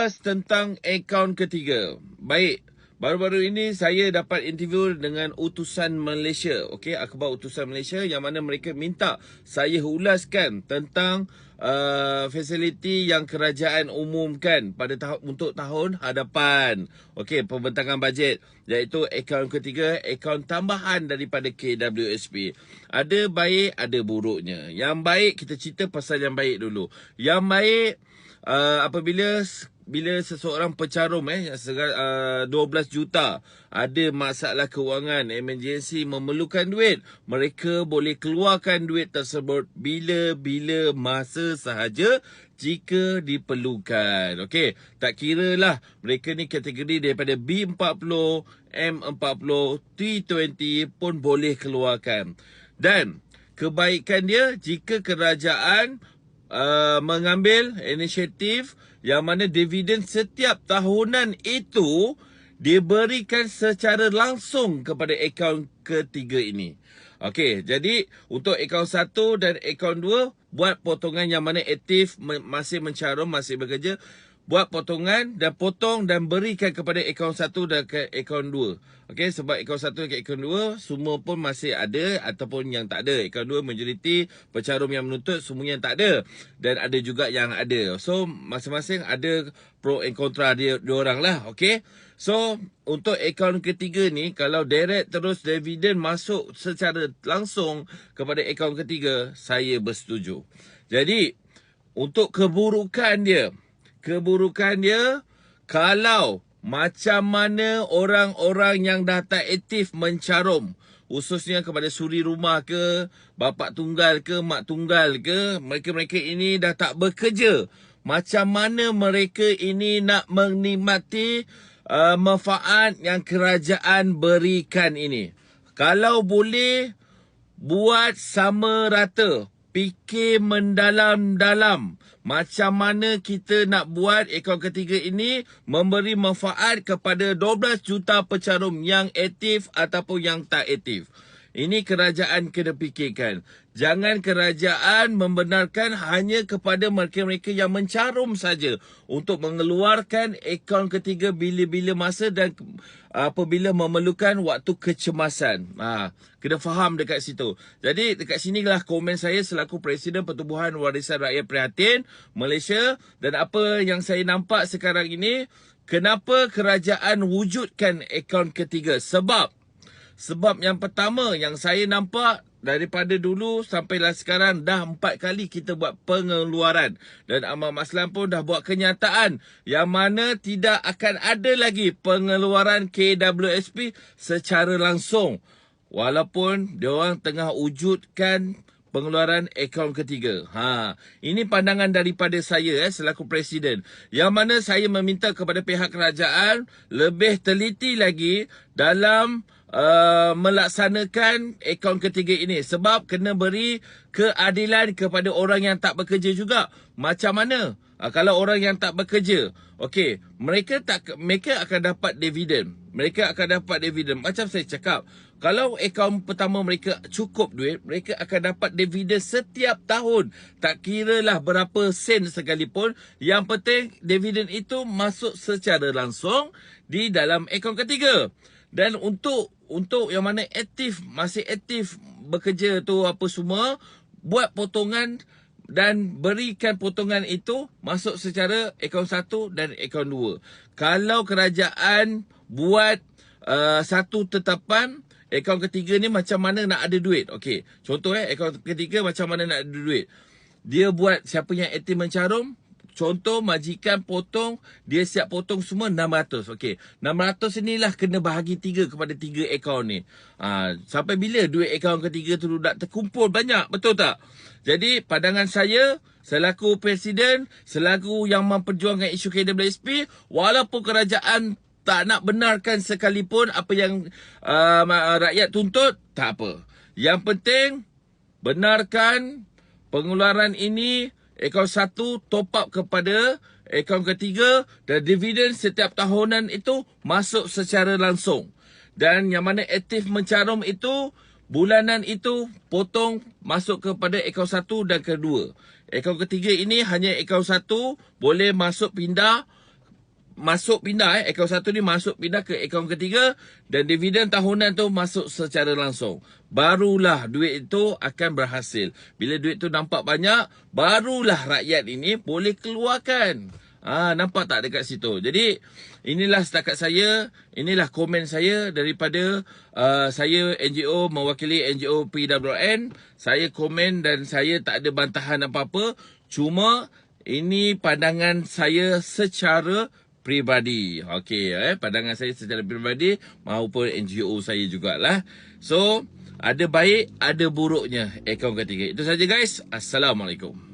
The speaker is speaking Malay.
Tentang akaun ketiga. Baik, baru-baru ini saya dapat interview dengan utusan Malaysia. Okey, akhbar utusan Malaysia yang mana mereka minta saya ulaskan tentang fasiliti yang kerajaan umumkan pada untuk tahun hadapan. Okey, pembentangan bajet, iaitu akaun ketiga, akaun tambahan daripada KWSP. Ada baik, ada buruknya. Yang baik, kita cerita pasal yang baik dulu. Yang baik, bila seseorang pencarum 12 juta ada masalah kewangan, emergency, memerlukan duit, mereka boleh keluarkan duit tersebut bila-bila masa sahaja jika diperlukan. Okey, tak kira lah mereka ni kategori daripada B40, M40, T20 pun boleh keluarkan. Dan kebaikan dia jika kerajaan mengambil inisiatif yang mana dividen setiap tahunan itu diberikan secara langsung kepada akaun ketiga ini. Okey, jadi untuk akaun 1 dan akaun 2 buat potongan yang mana aktif, masih mencarum, masih bekerja, buat potongan dan potong dan berikan kepada akaun 1 dan akaun 2. Okey, sebab akaun 1 dan akaun 2 semua pun masih ada ataupun yang tak ada. Akaun 2 majoriti pencarum yang menuntut, semuanya yang tak ada. Dan ada juga yang ada. So, masing-masing ada pro and kontra dia orang lah. Okey. So, untuk akaun ketiga ni, kalau direct terus dividen masuk secara langsung kepada akaun ketiga, saya bersetuju. Jadi, untuk keburukan dia, kalau macam mana orang-orang yang dah tak aktif mencarum, khususnya kepada suri rumah ke, bapa tunggal ke, mak tunggal ke, mereka-mereka ini dah tak bekerja. Macam mana mereka ini nak menikmati manfaat yang kerajaan berikan ini? Kalau boleh, buat sama rata. Fikir mendalam-dalam. Macam mana kita nak buat akaun ketiga ini memberi manfaat kepada 12 juta pencarum yang aktif ataupun yang tak aktif. Ini kerajaan kena fikirkan. Jangan kerajaan membenarkan hanya kepada mereka-mereka yang mencarum saja untuk mengeluarkan akaun ketiga bila-bila masa dan apabila memerlukan waktu kecemasan. Kena faham dekat situ. Jadi dekat sinilah komen saya selaku Presiden Pertubuhan Warisan Rakyat Prihatin Malaysia. Dan apa yang saya nampak sekarang ini, kenapa kerajaan wujudkan akaun ketiga? Sebab yang pertama yang saya nampak daripada dulu sampailah sekarang dah 4 kali kita buat pengeluaran. Dan Ahmad Maslan pun dah buat kenyataan yang mana tidak akan ada lagi pengeluaran KWSP secara langsung. Walaupun diorang tengah wujudkan pengeluaran akaun ketiga. Ini pandangan daripada saya selaku Presiden. Yang mana saya meminta kepada pihak kerajaan lebih teliti lagi dalam melaksanakan akaun ketiga ini. Sebab kena beri keadilan kepada orang yang tak bekerja juga. Macam mana? Kalau orang yang tak bekerja, okey, mereka akan dapat dividen. Macam saya cakap, kalau akaun pertama mereka cukup duit, mereka akan dapat dividen setiap tahun. Tak kiralah berapa sen sekalipun. Yang penting dividen itu masuk secara langsung di dalam akaun ketiga. Dan untuk yang mana aktif, masih aktif bekerja tu apa semua, buat potongan dan berikan potongan itu masuk secara akaun 1 dan akaun 2. Kalau kerajaan buat satu tetapan, akaun ketiga ni macam mana nak ada duit. Okey, contoh akaun ketiga macam mana nak ada duit. Dia buat siapa yang aktif mencarum, contoh majikan potong, dia siap potong semua 600. Okey, 600 inilah kena bahagi 3 kepada 3 akaun ni. Sampai bila duit akaun ketiga tu nak terkumpul banyak, betul tak? Jadi pandangan saya selaku Presiden, selaku yang memperjuangkan isu KWSP, walaupun kerajaan tak nak benarkan sekalipun apa yang rakyat tuntut, tak apa. Yang penting benarkan pengeluaran ini. Akaun 1 top up kepada akaun ketiga dan dividen setiap tahunan itu masuk secara langsung. Dan yang mana aktif mencarum itu, bulanan itu potong masuk kepada akaun 1 dan kedua. Akaun ketiga ini hanya akaun 1 boleh masuk pindah masuk pindah akaun satu ni masuk pindah ke akaun ketiga dan dividen tahunan tu masuk secara langsung. Barulah duit itu akan berhasil. Bila duit tu nampak banyak, barulah rakyat ini boleh keluarkan. Nampak tak dekat situ? Jadi inilah setakat saya, inilah komen saya daripada saya NGO mewakili NGO PWN. Saya komen dan saya tak ada bantahan apa-apa. Cuma ini pandangan saya secara peribadi. Okey, pandangan saya secara peribadi maupun NGO saya jugalah. So, ada baik, ada buruknya akaun ketiga. Itu saja guys. Assalamualaikum.